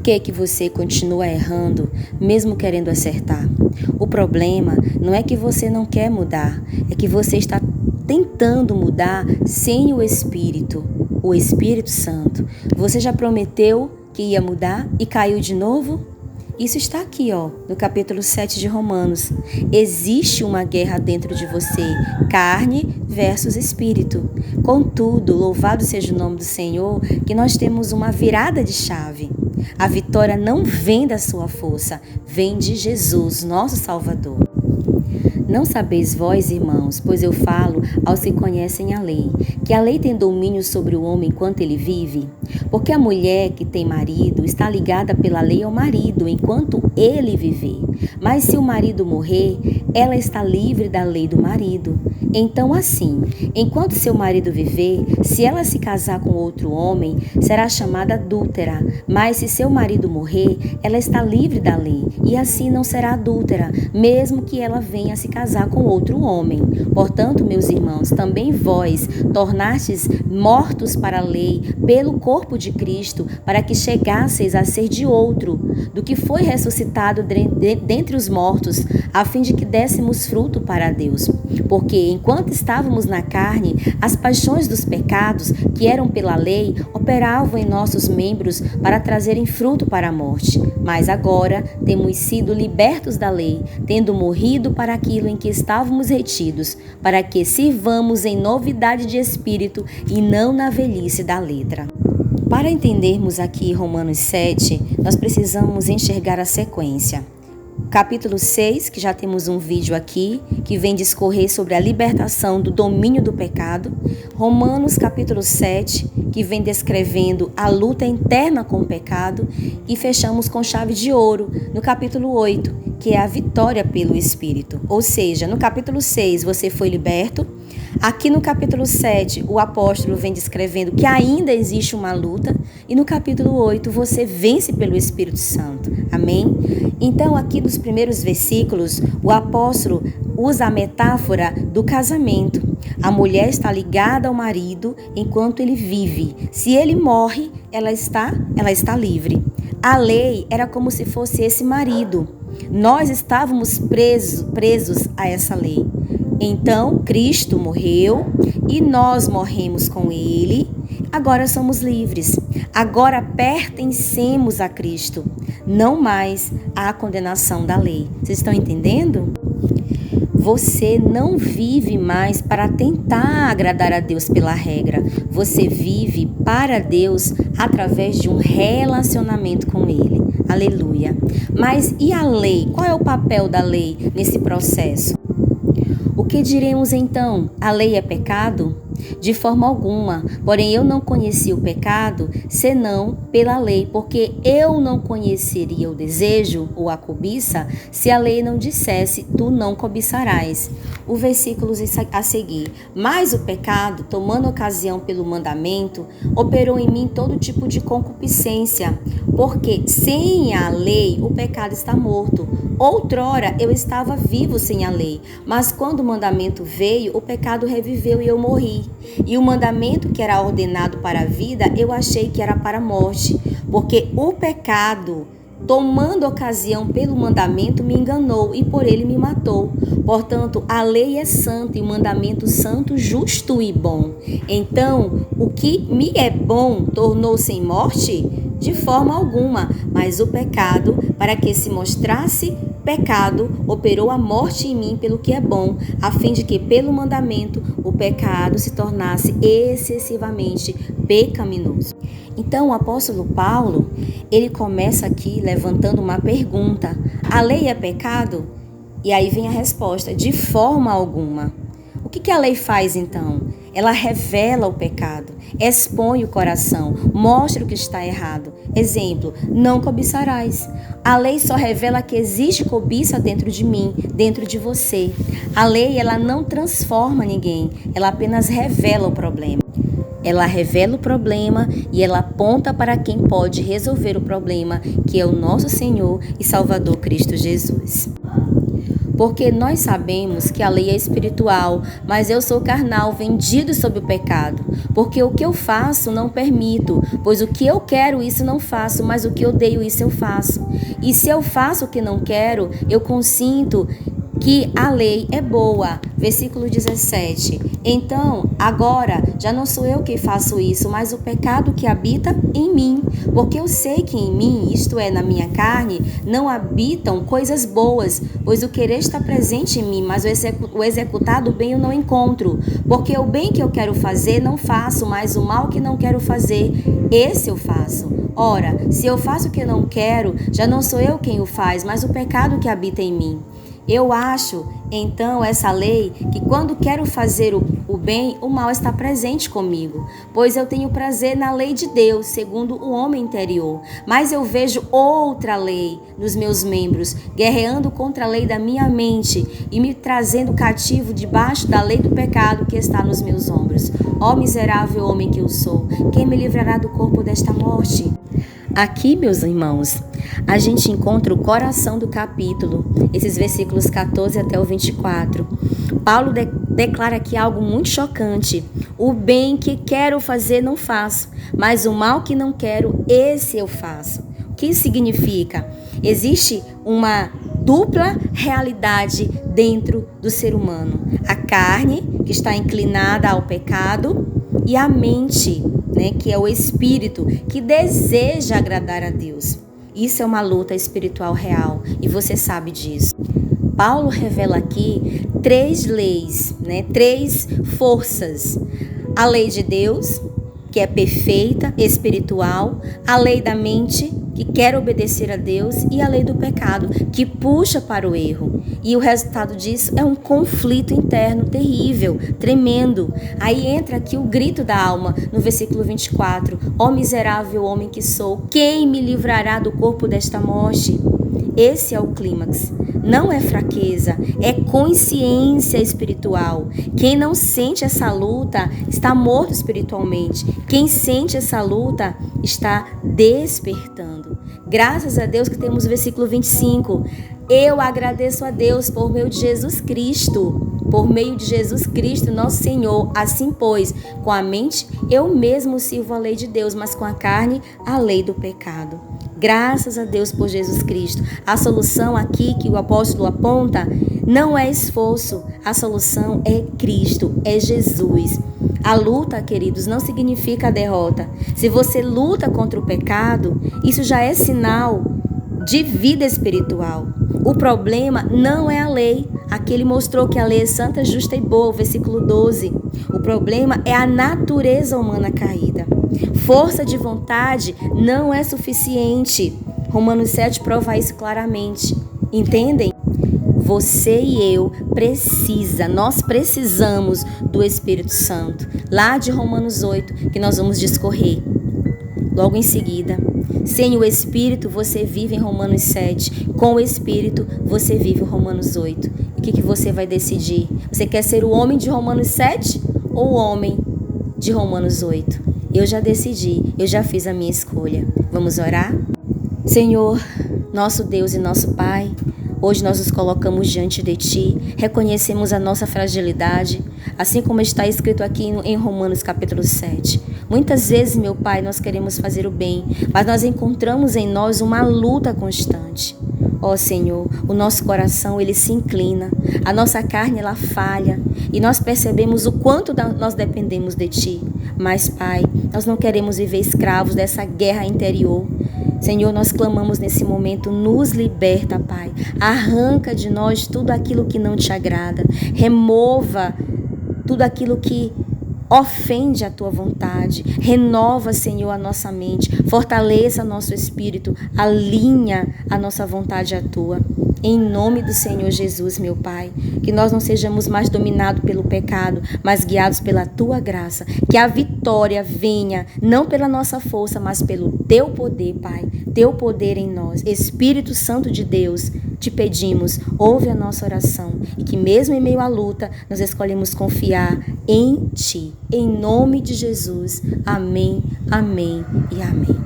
que você continua errando, mesmo querendo acertar? O problema não é que você não quer mudar, é que você está tentando mudar sem o Espírito Santo. Você já prometeu que ia mudar e caiu de novo? Isso está aqui, no capítulo 7 de Romanos. Existe uma guerra dentro de você, carne versus espírito. Contudo, louvado seja o nome do Senhor, que nós temos uma virada de chave. A vitória não vem da sua força, vem de Jesus, nosso Salvador. Não sabeis vós, irmãos, pois eu falo aos que conhecem a lei, que a lei tem domínio sobre o homem enquanto ele vive? Porque a mulher que tem marido está ligada pela lei ao marido enquanto ele viver. Mas se o marido morrer, ela está livre da lei do marido. Então, assim, enquanto seu marido viver, se ela se casar com outro homem, será chamada adúltera. Mas se seu marido morrer, ela está livre da lei, e assim não será adúltera, mesmo que ela venha se casar com outro homem. Portanto, meus irmãos, também vós tornastes mortos para a lei pelo corpo de Cristo, para que chegasseis a ser de outro, do que foi ressuscitado dentre os mortos, a fim de que dessemos fruto para Deus. Porque enquanto estávamos na carne, as paixões dos pecados, que eram pela lei, operavam em nossos membros para trazerem fruto para a morte. Mas agora temos sido libertos da lei, tendo morrido para aquilo em que estávamos retidos, para que sirvamos em novidade de espírito e não na velhice da letra. Para entendermos aqui Romanos 7, nós precisamos enxergar a sequência. Capítulo 6, que já temos um vídeo aqui, que vem discorrer sobre a libertação do domínio do pecado. Romanos capítulo 7, que vem descrevendo a luta interna com o pecado. E fechamos com chave de ouro no capítulo 8, que é a vitória pelo Espírito. Ou seja, no capítulo 6 você foi liberto. Aqui no capítulo 7, o apóstolo vem descrevendo que ainda existe uma luta. E no capítulo 8, você vence pelo Espírito Santo. Amém? Então, aqui nos primeiros versículos, o apóstolo usa a metáfora do casamento. A mulher está ligada ao marido enquanto ele vive. Se ele morre, ela está livre. A lei era como se fosse esse marido. Nós estávamos presos a essa lei. Então, Cristo morreu e nós morremos com ele. Agora somos livres. Agora pertencemos a Cristo, não mais à condenação da lei. Vocês estão entendendo? Você não vive mais para tentar agradar a Deus pela regra. Você vive para Deus através de um relacionamento com Ele. Aleluia. Mas e a lei? Qual é o papel da lei nesse processo? O que diremos então? A lei é pecado? De forma alguma, porém eu não conheci o pecado senão pela lei, porque eu não conheceria o desejo ou a cobiça se a lei não dissesse, tu não cobiçarás. O versículo a seguir, mas o pecado, tomando ocasião pelo mandamento, operou em mim todo tipo de concupiscência, porque sem a lei o pecado está morto. Outrora eu estava vivo sem a lei, mas quando o mandamento veio, o pecado reviveu e eu morri. E o mandamento que era ordenado para a vida, eu achei que era para a morte, porque o pecado, tomando ocasião pelo mandamento, me enganou e por ele me matou. Portanto, a lei é santa e o mandamento santo, justo e bom. Então, o que me é bom tornou-se em morte? De forma alguma, mas o pecado, para que se mostrasse pecado, operou a morte em mim pelo que é bom, a fim de que pelo mandamento o pecado se tornasse excessivamente pecaminoso. Então o apóstolo Paulo, ele começa aqui levantando uma pergunta: a lei é pecado? E aí vem a resposta: de forma alguma. O que a lei faz então? Ela revela o pecado, expõe o coração, mostra o que está errado. Exemplo, não cobiçarás. A lei só revela que existe cobiça dentro de mim, dentro de você. A lei, ela não transforma ninguém, ela apenas revela o problema. Ela revela o problema e ela aponta para quem pode resolver o problema, que é o nosso Senhor e Salvador Cristo Jesus. Porque nós sabemos que a lei é espiritual, mas eu sou carnal, vendido sob o pecado. Porque o que eu faço não permito, pois o que eu quero isso não faço, mas o que eu odeio isso eu faço. E se eu faço o que não quero, eu consinto que a lei é boa. Versículo 17. Então, agora, já não sou eu que faço isso, mas o pecado que habita em mim. Porque eu sei que em mim, isto é, na minha carne, não habitam coisas boas, pois o querer está presente em mim, mas o executar do bem eu não encontro. Porque o bem que eu quero fazer não faço, mas o mal que não quero fazer, esse eu faço. Ora, se eu faço o que eu não quero, já não sou eu quem o faz, mas o pecado que habita em mim. Eu acho, então, essa lei, que quando quero fazer o bem, o mal está presente comigo, pois eu tenho prazer na lei de Deus, segundo o homem interior. Mas eu vejo outra lei nos meus membros, guerreando contra a lei da minha mente e me trazendo cativo debaixo da lei do pecado que está nos meus ombros. Ó miserável homem que eu sou, quem me livrará do corpo desta morte? Aqui, meus irmãos, a gente encontra o coração do capítulo, esses versículos 14 até o 24. Paulo declara aqui algo muito chocante. O bem que quero fazer não faço, mas o mal que não quero, esse eu faço. O que significa? Existe uma dupla realidade dentro do ser humano. A carne, que está inclinada ao pecado, e a mente, que é o espírito, que deseja agradar a Deus. Isso é uma luta espiritual real e você sabe disso. Paulo revela aqui 3 leis, 3 forças. A lei de Deus, que é perfeita, espiritual. A lei da mente, que quer obedecer a Deus. E a lei do pecado, que puxa para o erro. E o resultado disso é um conflito interno terrível, tremendo. Aí entra aqui o grito da alma, no versículo 24. Ó miserável homem que sou, quem me livrará do corpo desta morte? Esse é o clímax. Não é fraqueza, é consciência espiritual. Quem não sente essa luta está morto espiritualmente. Quem sente essa luta está despertando. Graças a Deus que temos o versículo 25. Eu agradeço a Deus por meio de Jesus Cristo. Por meio de Jesus Cristo, nosso Senhor. Assim, pois, com a mente eu mesmo sirvo a lei de Deus, mas com a carne a lei do pecado. Graças a Deus por Jesus Cristo. A solução aqui que o apóstolo aponta não é esforço. A solução é Cristo, é Jesus. A luta, queridos, não significa a derrota. Se você luta contra o pecado, isso já é sinal de vida espiritual. O problema não é a lei. Aqui ele mostrou que a lei é santa, justa e boa, versículo 12. O problema é a natureza humana caída. Força de vontade não é suficiente. Romanos 7 prova isso claramente. Entendem? Você e eu nós precisamos do Espírito Santo. Lá de Romanos 8, que nós vamos discorrer logo em seguida. Sem o Espírito, você vive em Romanos 7. Com o Espírito, você vive em Romanos 8. E o que você vai decidir? Você quer ser o homem de Romanos 7 ou o homem de Romanos 8? Eu já decidi, eu já fiz a minha escolha. Vamos orar? Senhor, nosso Deus e nosso Pai, hoje nós nos colocamos diante de Ti, reconhecemos a nossa fragilidade, assim como está escrito aqui em Romanos capítulo 7. Muitas vezes, meu Pai, nós queremos fazer o bem, mas nós encontramos em nós uma luta constante. Ó Senhor, o nosso coração, ele se inclina, a nossa carne, ela falha, e nós percebemos o quanto nós dependemos de Ti. Mas, Pai, nós não queremos viver escravos dessa guerra interior. Senhor, nós clamamos nesse momento, nos liberta, Pai. Arranca de nós tudo aquilo que não Te agrada. Remova tudo aquilo que ofende a Tua vontade. Renova, Senhor, a nossa mente. Fortaleça nosso espírito. Alinha a nossa vontade à Tua. Em nome do Senhor Jesus, meu Pai, que nós não sejamos mais dominados pelo pecado, mas guiados pela Tua graça. Que a vitória venha, não pela nossa força, mas pelo Teu poder, Pai. Teu poder em nós. Espírito Santo de Deus, te pedimos, ouve a nossa oração. E que mesmo em meio à luta, nós escolhemos confiar em Ti. Em nome de Jesus. Amém, amém e amém.